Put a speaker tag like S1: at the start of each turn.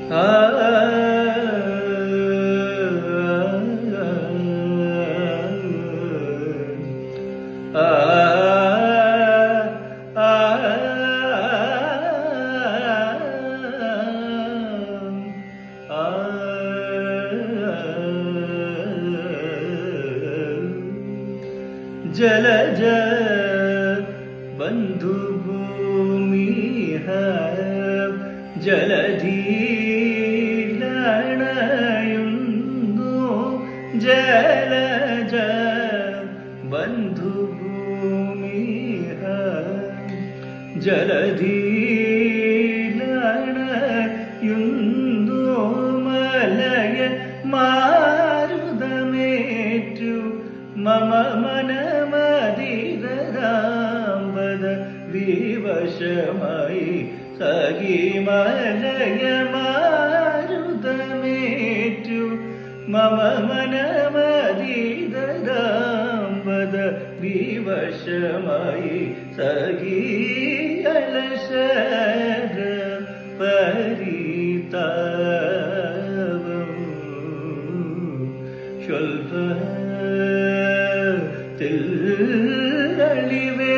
S1: ആ ജലജ ബന്ധുഭൂമി ജലധീലണയുന്നു ജലജ ബന്ധുഭൂമി ജലധീലണയുന്നു മലയ മാരുതമേറ്റു മമ മനമതിദാംബദ വിവശമായി സഖി മലയ മാരുതമേറ്റു മമ മനമതിദാംബദ വിവശമായി സഖി അലശര പരിതാപം ശൊൽപ തില്ലളിവേ